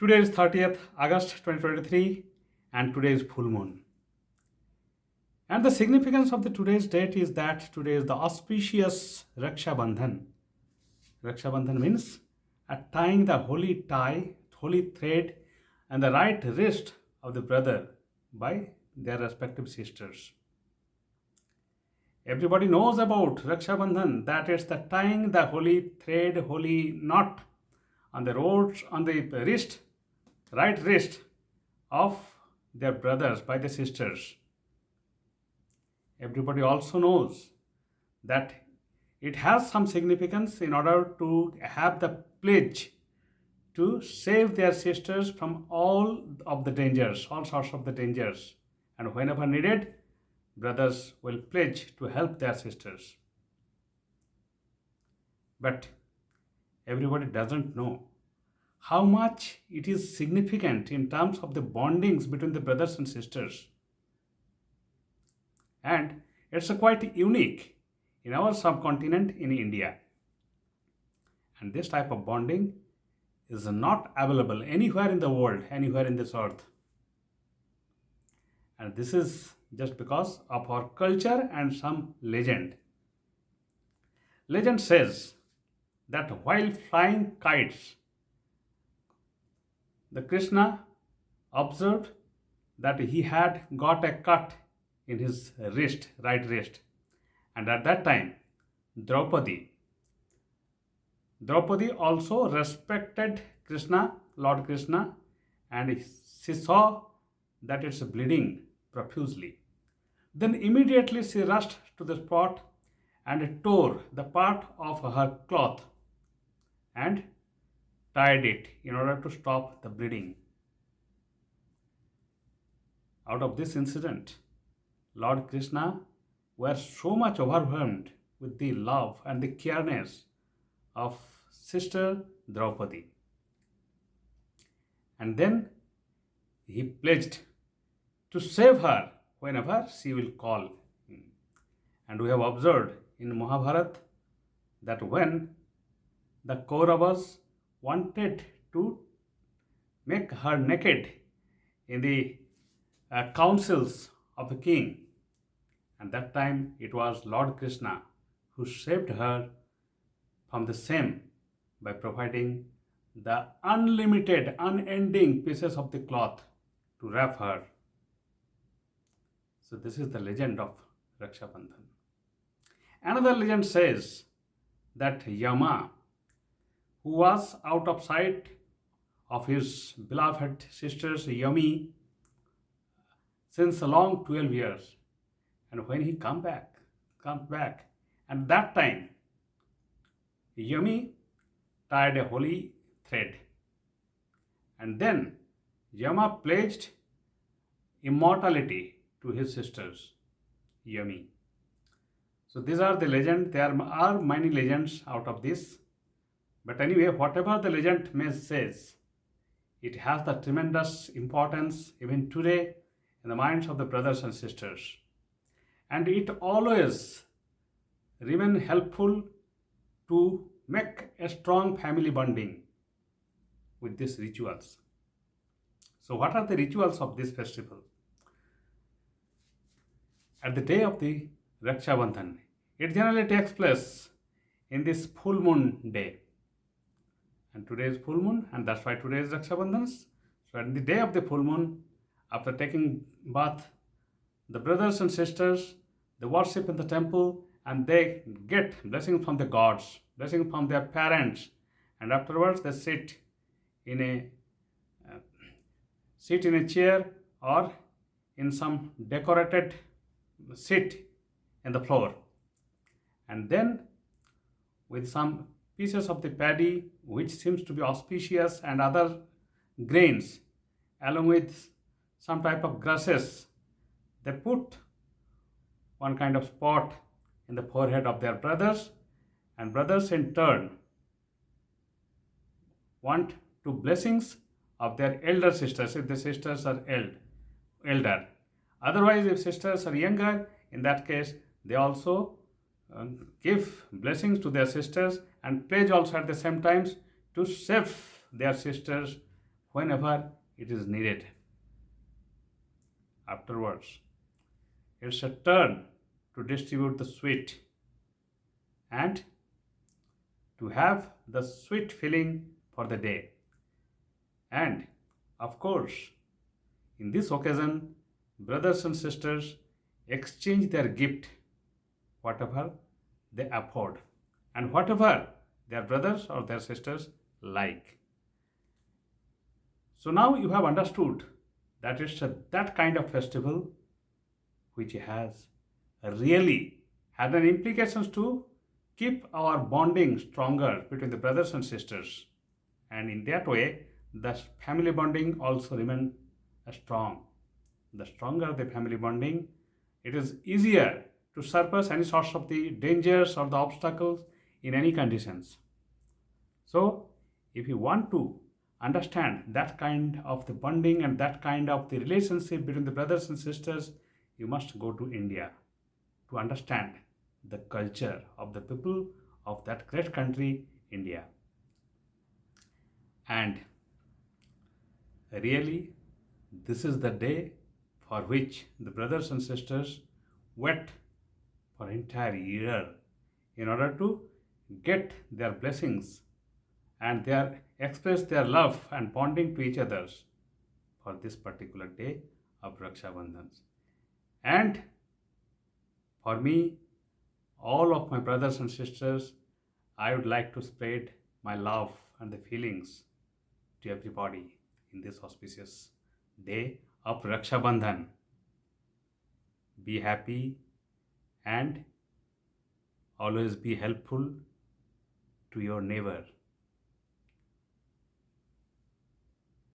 Today is 30th August 2023 and today is full moon. And the significance of the today's date is that today is the auspicious Raksha Bandhan. Raksha Bandhan means tying the holy tie, holy thread and the right wrist of the brother by their respective sisters. Everybody knows about Raksha Bandhan, that is the tying the holy thread, holy knot on the wrist, right wrist of their brothers by the sisters. Everybody also knows that it has some significance in order to have the pledge to save their sisters from all of the dangers, all sorts of the dangers. And whenever needed, brothers will pledge to help their sisters. But everybody doesn't know how much it is significant in terms of the bondings between the brothers and sisters. And it's quite unique in our subcontinent in India. And this type of bonding is not available anywhere in the world, anywhere in this earth. And this is just because of our culture and some legend. Legend says that while flying kites, the Krishna observed that he had got a cut in his wrist, right wrist. And at that time, Draupadi also respected Krishna, Lord Krishna, and she saw that it's bleeding profusely. Then immediately she rushed to the spot and tore the part of her cloth and tied it in order to stop the bleeding. Out of this incident, Lord Krishna was so much overwhelmed with the love and the careness of sister Draupadi. And then he pledged to save her whenever she will call him. And we have observed in Mahabharata that when the Kauravas wanted to make her naked in the councils of the king, and that time it was Lord Krishna who saved her from the same by providing the unlimited, unending pieces of the cloth to wrap her. So this is the legend of Raksha Bandhan. Another legend says that Yama, who was out of sight of his beloved sisters Yami since a long 12 years, and when he comes back, and that time Yami tied a holy thread, and then Yama pledged immortality to his sisters Yami. So these are the legends. There are many legends out of this, but anyway, whatever the legend may says, it has the tremendous importance even today in the minds of the brothers and sisters. And it always remain helpful to make a strong family bonding with these rituals. So what are the rituals of this festival? At the day of the Raksha Bandhan, it generally takes place in this full moon day. And today is full moon, and that's why today is Raksha Bandhan. So at the day of the full moon, after taking bath, the brothers and sisters, they worship in the temple and they get blessing from the gods, blessing from their parents, and afterwards they sit in a chair or in some decorated seat in the floor, and then with some pieces of the paddy which seems to be auspicious and other grains along with some type of grasses, they put one kind of spot in the forehead of their brothers, and brothers in turn want two blessings of their elder sisters if the sisters are elder. Otherwise, if sisters are younger, in that case they also give blessings to their sisters and pledge also at the same time to save their sisters whenever it is needed. Afterwards, it's a turn to distribute the sweet and to have the sweet feeling for the day. And of course, in this occasion, brothers and sisters exchange their gift, whatever they afford, and whatever their brothers or their sisters like. So now you have understood that it's that kind of festival which has really had an implications to keep our bonding stronger between the brothers and sisters, and in that way the family bonding also remain strong. The stronger the family bonding, it is easier to surpass any sorts of the dangers or the obstacles in any conditions. So, if you want to understand that kind of the bonding and that kind of the relationship between the brothers and sisters, you must go to India to understand the culture of the people of that great country, India. And really, this is the day for which the brothers and sisters wait for entire year in order to get their blessings and their express their love and bonding to each others for this particular day of Raksha Bandhan. And for me, all of my brothers and sisters, I would like to spread my love and the feelings to everybody in this auspicious day of Raksha Bandhan. Be happy and always be helpful to your neighbor.